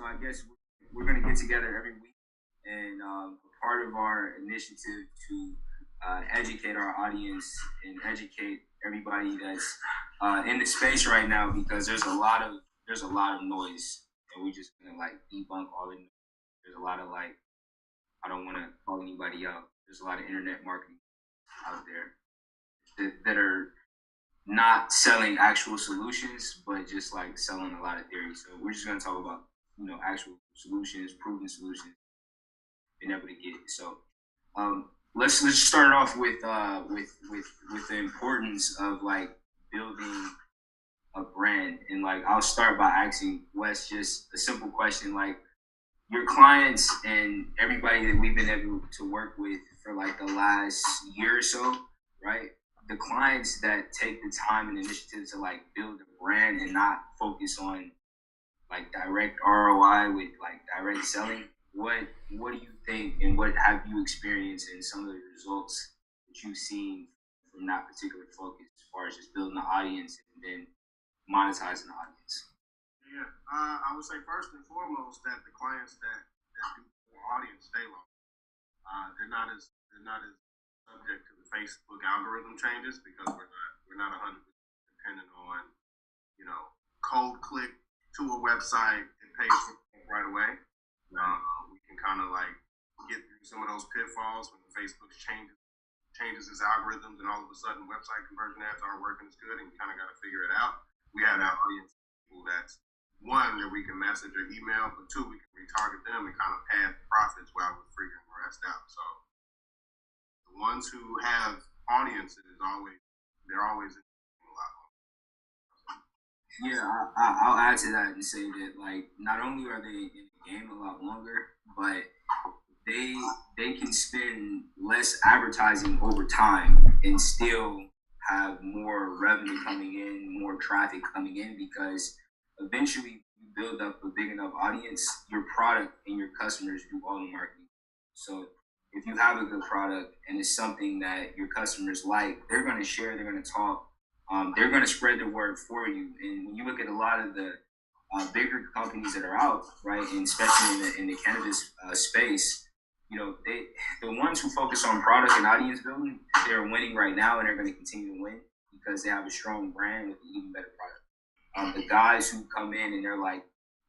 So I guess we're going to get together every week, and part of our initiative to educate our audience and educate everybody that's in the space right now, because there's a lot of noise, and we're just gonna like debunk all the noise. There's a lot of like, I don't want to call anybody out. There's a lot of internet marketing out there that are not selling actual solutions, but just like selling a lot of theory. So we're just gonna talk about actual solutions, proven solutions, been able to get. So let's start off with the importance of like building a brand. And like I'll start by asking Wes just a simple question, like your clients and everybody that we've been able to work with for like the last year or so, right? The clients that take the time and initiative to like build a brand and not focus on like direct ROI with like direct selling, what do you think, and what have you experienced in some of the results that you've seen from that particular focus as far as just building the audience and then monetizing the audience? Yeah, I would say first and foremost that the clients that do for audience stay long. They're not as subject to the Facebook algorithm changes because we're not 100% dependent on cold click to a website and pays for it right away. We can kind of like get through some of those pitfalls when Facebook changes its algorithms and all of a sudden website conversion ads aren't working as good, and you kind of got to figure it out. We have that audience people that's one that we can message or email, but two, we can retarget them and kind of pad the profits while we're figuring the rest out. So the ones who have audiences they're always in a lot more. Yeah, I'll add to that and say that like not only are they in the game a lot longer, but they can spend less advertising over time and still have more revenue coming in, more traffic coming in, because eventually you build up a big enough audience, your product and your customers do all the marketing. So if you have a good product and it's something that your customers like, they're going to share, they're going to talk, they're going to spread the word for you. And when you look at a lot of the bigger companies that are out, right, and especially in the cannabis space, the ones who focus on product and audience building, they're winning right now, and they're going to continue to win because they have a strong brand with an even better product. The guys who come in and they're like,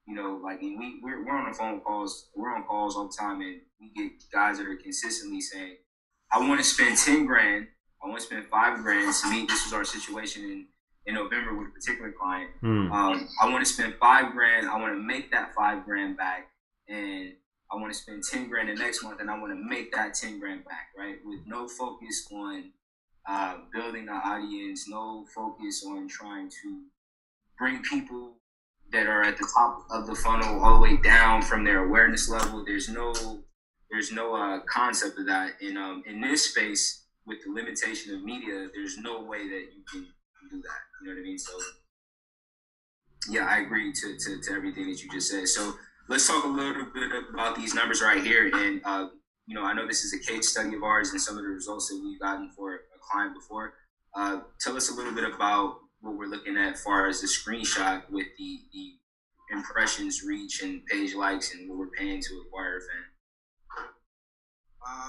and we're on the phone calls, we're on calls all the time, and we get guys that are consistently saying, I want to spend 10 grand, I want to spend 5 grand to meet. This was our situation in November with a particular client. I want to spend 5 grand, I want to make that 5 grand back, and I want to spend 10 grand the next month, and I want to make that 10 grand back, right? With no focus on building an audience, no focus on trying to bring people that are at the top of the funnel all the way down from their awareness level. There's no concept of that in this space with the limitation of media. There's no way that you can do that. You know what I mean? So yeah, I agree to everything that you just said. So let's talk a little bit about these numbers right here. And I know this is a case study of ours and some of the results that we've gotten for a client before. Tell us a little bit about what we're looking at as far as the screenshot with the impressions, reach, and page likes, and what we're paying to acquire a fan.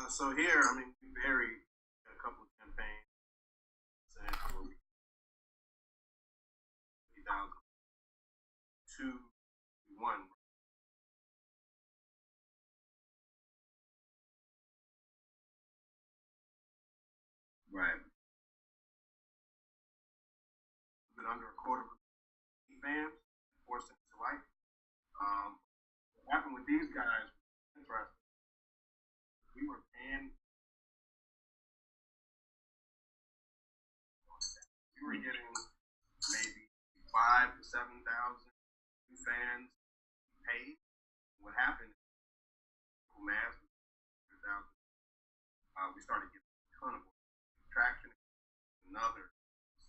So here, we vary a couple of campaigns. Two, one. Right. Been under a quarter of fans, forced into life. What happened with these guys was interesting. We were paying. We were getting maybe 5,000 to 7,000 fans paid. What happened? Mass, we started getting a ton of traction. Another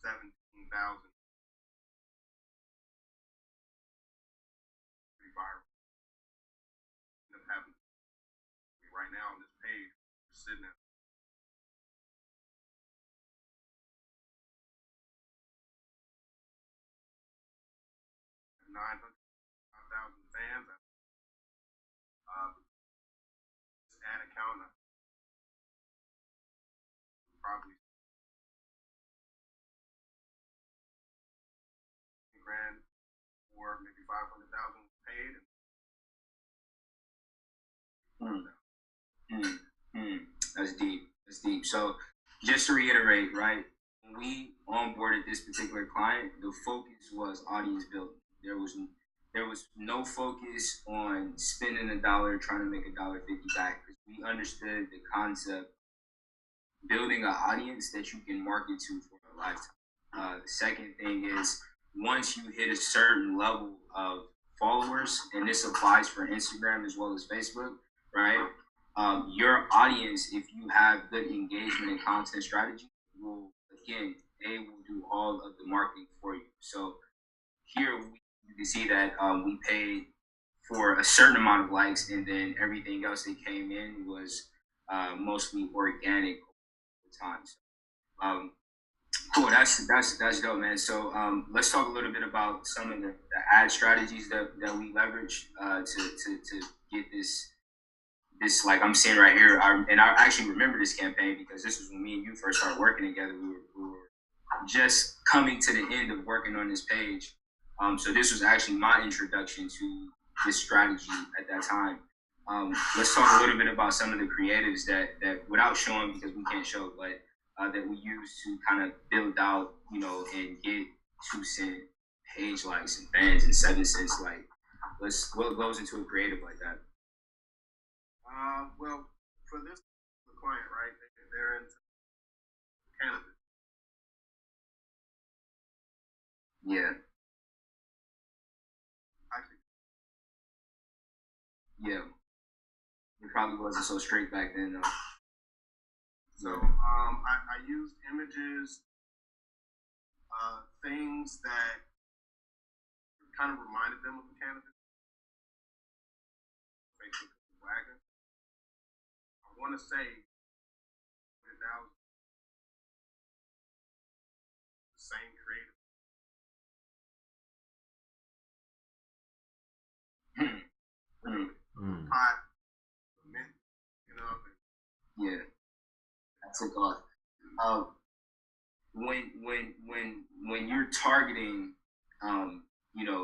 17,000 viral. End up having right now on this page, we're sitting at 900,000 fans. This ad account probably $10,000 or maybe 500,000 paid. That's deep. That's deep. So just to reiterate, right? When we onboarded this particular client, the focus was audience building. There was no focus on spending a dollar trying to make $1.50 back, because we understood the concept building an audience that you can market to for a lifetime. The second thing is, once you hit a certain level of followers, and this applies for Instagram as well as Facebook, right? Your audience, if you have good engagement and content strategy, will, again, they will do all of the marketing for you. So here you can see that we paid for a certain amount of likes, and then everything else that came in was mostly organic over time. So, cool, that's dope, man. So let's talk a little bit about some of the ad strategies that we leverage to get this, like I'm seeing right here. And I actually remember this campaign because this was when me and you first started working together. We were just coming to the end of working on this page. So this was actually my introduction to this strategy at that time. Let's talk a little bit about some of the creatives that without showing, because we can't show, but that we use to kind of build out, and get 2-cent page likes and fans and 7 cents. Like, what goes into a creative like that? Well, for this client, right, they're into cannabis. Yeah. Actually, yeah. It probably wasn't so straight back then, though. So I used images, things that kind of reminded them of the cannabis. Facebook wagon. I want to say that was the same creative. Pot, mint, Yeah, that took off. When you're targeting,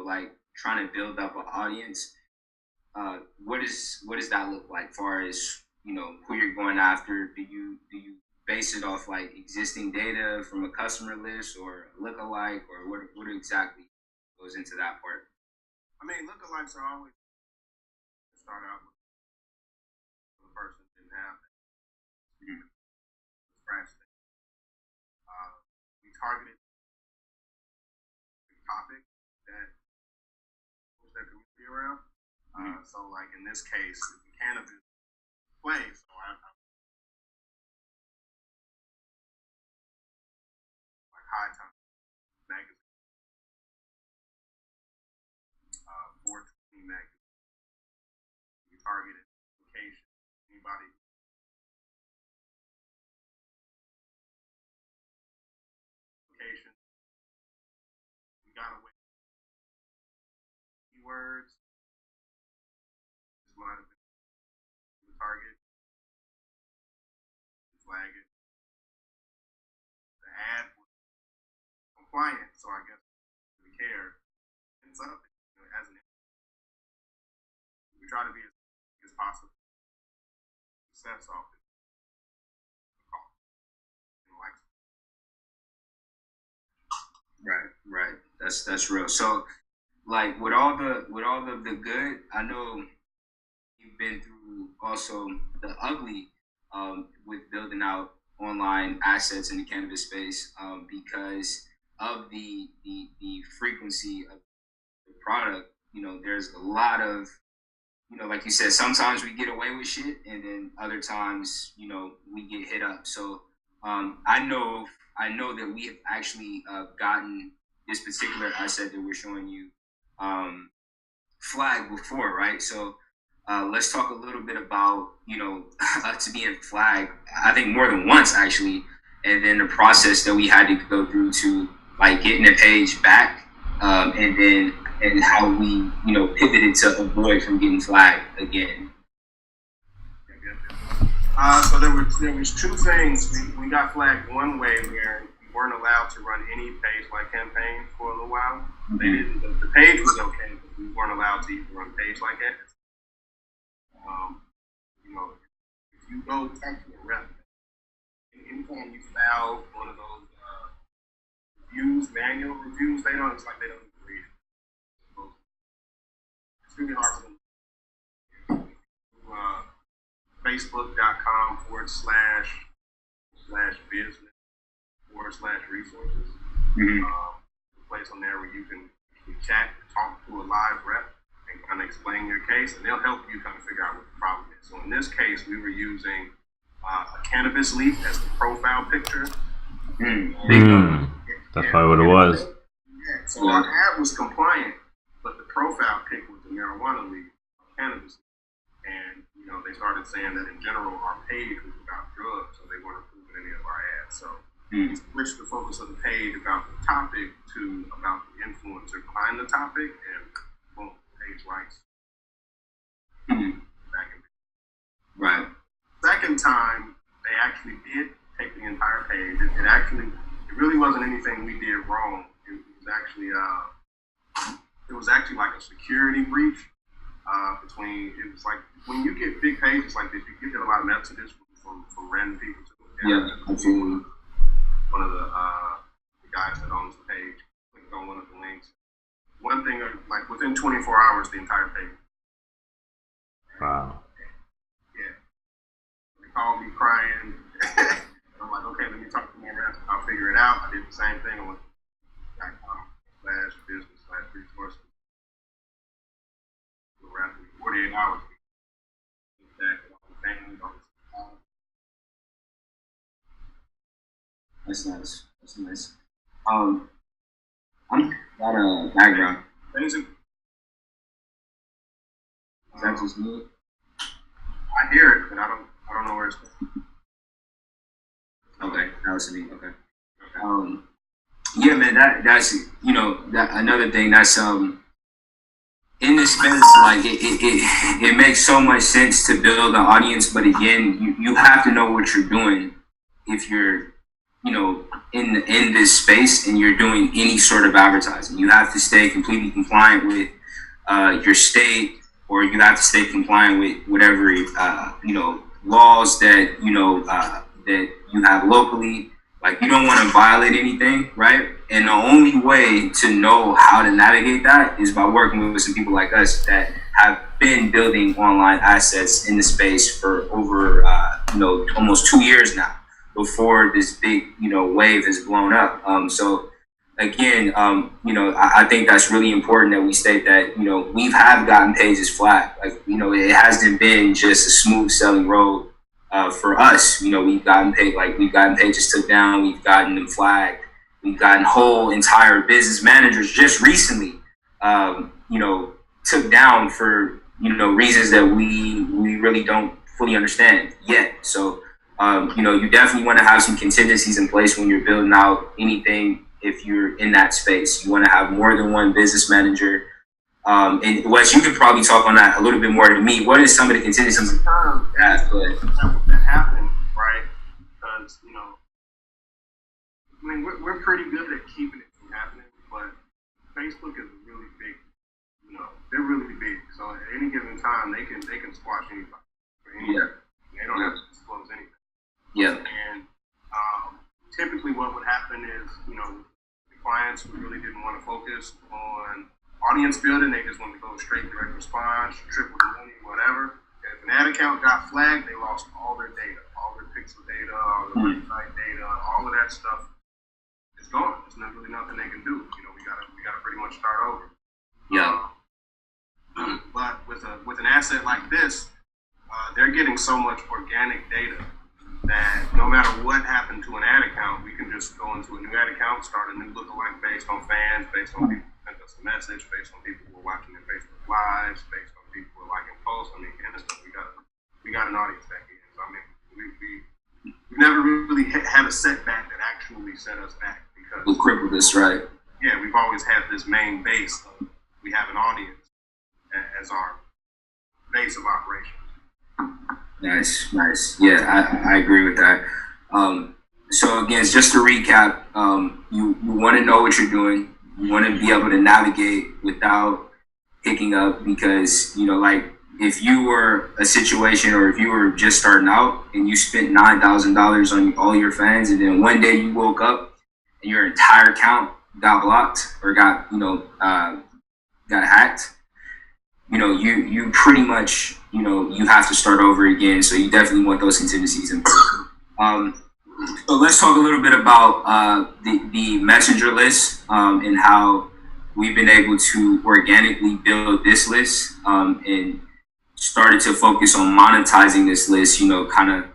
like trying to build up an audience, what does that look like? As far as who you're going after, do you base it off like existing data from a customer list or lookalike, or what exactly goes into that part? I mean, lookalikes are always start out with the person didn't have that. Scratch that. We targeted the topic that push their community around. So, like in this case, the cannabis play. So I like High Time magazine, 420 magazine. We targeted location. Anybody. Location. We got away. Keywords. This might have been the target. Flag it. The ad was compliant, so I guess we care. It's up as an. We try to be as possible. Success off it. Right. That's real. So, like with all of the good, I know you've been through also the ugly, with building out online assets in the cannabis space, because of the frequency of the product. There's a lot of, like you said, sometimes we get away with shit, and then other times, we get hit up. So I know that we have actually gotten this particular asset that we're showing you flagged before, right? So let's talk a little bit about, us being flagged, I think more than once actually, and then the process that we had to go through to like getting the page back, and how we, pivoted to avoid from getting flagged again. So there was two things. We got flagged one way where we weren't allowed to run any page-like campaign for a little while. They didn't. The page was okay, but we weren't allowed to even run page-like ads. If you go talk to a rep, anytime you file one of those manual reviews, they don't. It's like they don't even read it. So it's really hard for them. Facebook.com/business/resources. A place on there where you can chat, talk to a live rep, and kind of explain your case, and they'll help you kind of figure out what the problem is. So in this case, we were using a cannabis leaf as the profile picture. That's probably what it was. Yeah. So our ad was compliant, but the profile pic was the marijuana leaf, cannabis leaf. And they started saying that in general our page was about drugs, so they weren't approving any of our ads. So we switched the focus of the page about the topic to about the influencer behind the topic, and boom, page likes. Right. Second time, they actually did take the entire page. It really wasn't anything we did wrong. It was actually like a security breach. It was like when you get big pages like this, you get a lot of messages from random people too. Yeah, absolutely. One of the guys that owns the page clicked on one of the links. One thing, like within 24 hours, the entire page. Wow. Yeah. They called me crying. I'm like, okay, let me talk to my rep. I'll figure it out. I did the same thing. I went .com/business/resources. Around 48 hours. That's nice. That's nice. I'm got a background. Basic. Is that just me? I hear it, but I don't know where it's from. Okay, that was me. Okay. Yeah, man. That's that another thing that's in this space, like it makes so much sense to build an audience, but again, you have to know what you're doing if you're in this space and you're doing any sort of advertising. You have to stay completely compliant with your state, or you have to stay compliant with whatever laws that that you have locally. Like, you don't want to violate anything, right? And the only way to know how to navigate that is by working with some people like us that have been building online assets in the space for over almost 2 years now, before this big wave has blown up. So again, I think that's really important that we state that we have gotten pages flagged. Like, it hasn't been just a smooth selling road. For us, we've gotten pages took down, we've gotten them flagged, we've gotten whole entire business managers just recently, took down for reasons that we really don't fully understand yet. So you definitely want to have some contingencies in place when you're building out anything. If you're in that space, you want to have more than one business manager. And Wes, you could probably talk on that a little bit more than me. What is some of the contingencies that happened, right? Because we're pretty good at keeping it from happening, but Facebook is really big. They're really big. So at any given time, they can squash anybody. They don't have to disclose anything. Yeah. And typically, what would happen is the clients who really didn't want to focus on audience building, they just wanted to go straight direct response, triple the money, whatever. If an ad account got flagged, they lost all their data, all their pixel data, all their website data, all of that stuff is gone. There's really nothing they can do. We gotta pretty much start over. Yeah. But with an asset like this, they're getting so much organic data that no matter what happened to an ad account, we can just go into a new ad account, start a new lookalike based on fans, based on people who sent us a message, based on people who are watching their Facebook lives, based on people who are liking posts. Kind of stuff. We got an audience back in. So we never really had a setback that actually set us back, because we crippled this, right? Yeah, we've always had this main base of we have an audience as our base of operations. Nice, nice. Yeah, I agree with that. So again, just to recap, you want to know what you're doing. You want to be able to navigate without picking up, because like if you were a situation, or if you were just starting out and you spent $9,000 on all your fans, and then one day you woke up and your entire account got blocked or got hacked, you pretty much, you have to start over again. So you definitely want those contingencies in place. So let's talk a little bit about the messenger list, and how we've been able to organically build this list, and started to focus on monetizing this list, kind of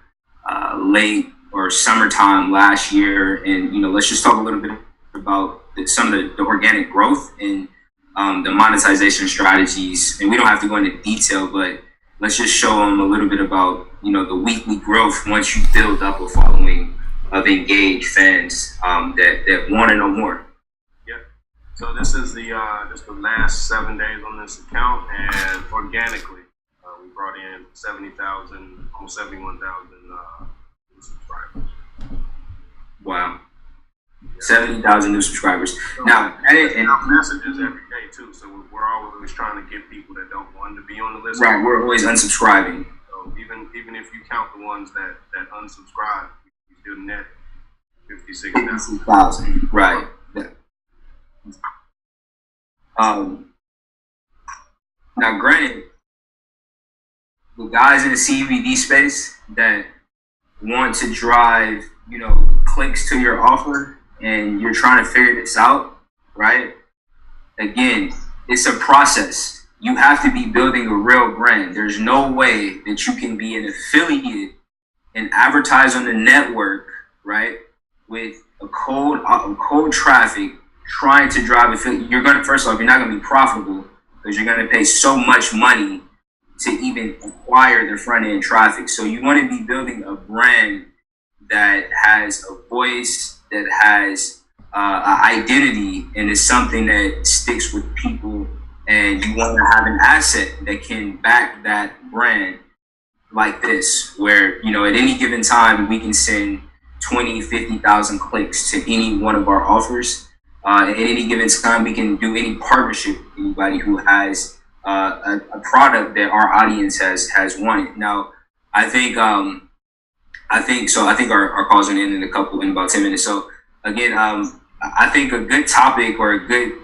late or summertime last year. And, let's just talk a little bit about some of the organic growth and the monetization strategies. And we don't have to go into detail, but let's just show them a little bit about, the weekly growth once you build up a following of engaged fans that want to know more. Yeah. So this is the last 7 days on this account, and organically we brought in 70,000, almost 71,000 new subscribers. Wow. 70,000 new subscribers. So now, and our messages every day too. So we're always trying to get people that don't want to be on the list. Right, we're always unsubscribing. So even if you count the ones that unsubscribe, you still net 56,000. Right. Yeah. Now, granted, the guys in the CBD space that want to drive, clicks to your offer, and you're trying to figure this out, right? Again, it's a process. You have to be building a real brand. There's no way that you can be an affiliate and advertise on the network, right, with a cold traffic, trying to drive affiliate. First off, you're not gonna be profitable, because you're gonna pay so much money to even acquire the front end traffic. So you want to be building a brand that has a voice, that has an identity, and is something that sticks with people. And you want to have an asset that can back that brand like this, where, at any given time, we can send 20, 50,000 clicks to any one of our offers. At any given time, we can do any partnership with anybody who has a product that our audience has wanted. Now, I think our call's gonna end in about 10 minutes. So again, I think a good topic, or a good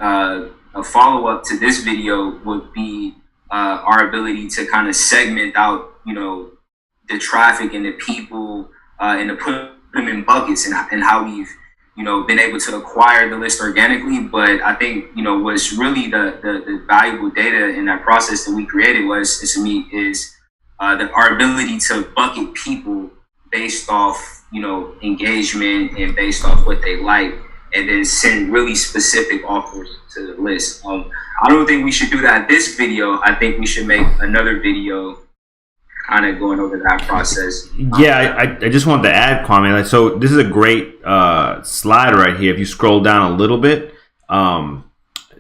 a follow up to this video, would be our ability to kind of segment out, the traffic and the people, and to put them in buckets, and how we've been able to acquire the list organically. But I think, what's really the valuable data in that process that we created is our ability to bucket people based off, engagement, and based off what they like, and then send really specific offers to the list. I don't think we should do that this video. I think we should make another video kind of going over that process. Yeah, I just wanted to add, Kwame. So this is a great slide right here. If you scroll down a little bit,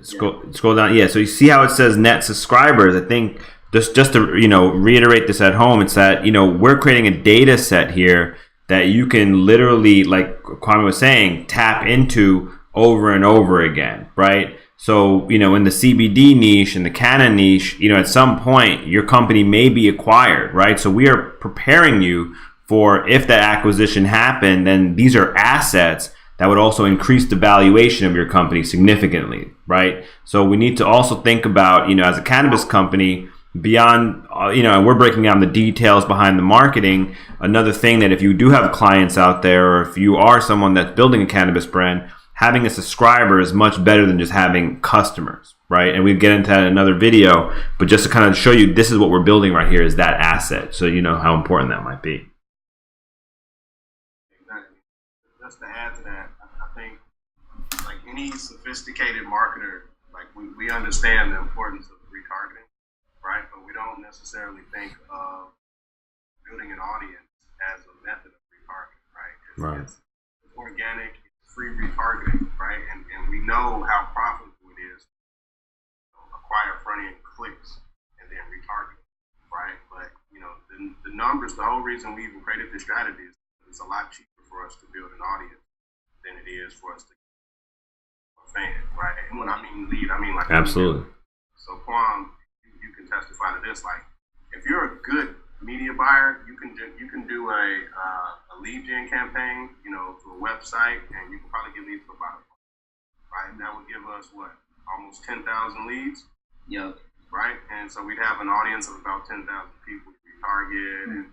scroll down. Yeah, so you see how it says net subscribers. I think just to reiterate this at home, it's that we're creating a data set here that you can literally, like Kwame was saying, tap into over and over again, right? So, in the CBD niche and the Canna niche, at some point your company may be acquired, right? So we are preparing you for, if that acquisition happened, then these are assets that would also increase the valuation of your company significantly, right? So we need to also think about, as a cannabis company, beyond, and we're breaking down the details behind the marketing. Another thing that if you do have clients out there, or if you are someone that's building a cannabis brand, having a subscriber is much better than just having customers, right? And we get into that in another video, but just to kind of show you, this is what we're building right here, is that asset. So you know how important that might be. Exactly. Just to add to that, I think like any sophisticated marketer, like we understand the importance of retargeting, right? But we don't necessarily think of building an audience as a method of retargeting, right? It's organic, free retargeting, right? And we know how profitable it is to acquire front end clicks and then retarget, right? But the numbers, the whole reason we even created this strategy is it's a lot cheaper for us to build an audience than it is for us to get a fan, right? And when I mean lead, I mean like absolutely. So Kwam, you can testify to this. Like, if you're a good media buyer, you can do a lead gen campaign, through a website, and you can probably get leads for about a month, right? And that would give us almost 10,000 leads. Yep. Right, and so we'd have an audience of about 10,000 people we target, and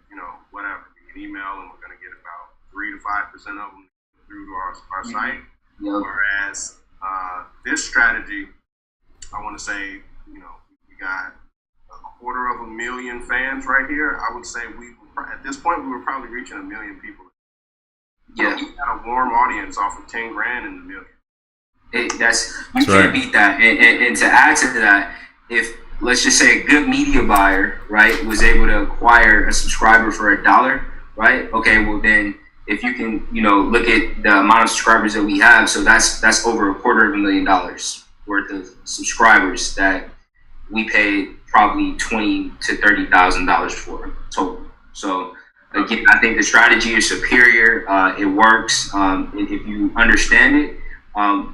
whatever. We can email, and we're going to get about 3 to 5% of them through to our site. Yep. Whereas this strategy, I want to say, we got 250,000 fans right here. I would say at this point we were probably reaching 1 million people. Yeah, we got a warm audience off of 10 grand in the million. You can't beat that. And to add to that, if let's just say a good media buyer, right, was able to acquire a subscriber for $1, right? Okay, well then if you can, look at the amount of subscribers that we have, so that's over $250,000 worth of subscribers that we paid probably $20,000 to $30,000 for total. So again, I think the strategy is superior. It works if you understand it.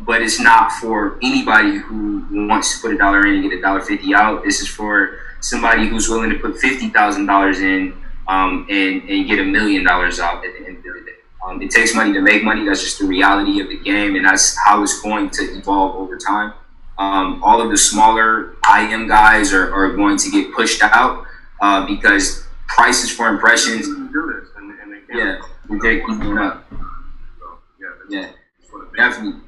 But it's not for anybody who wants to put $1 in and get $1.50 out. This is for somebody who's willing to put $50,000 in and get $1 million out at the end of the day. It takes money to make money. That's just the reality of the game, and that's how it's going to evolve over time. All of the smaller IM guys are going to get pushed out because prices for impressions. Do this, and they can't. Yeah, they're keeping up. Yeah, definitely.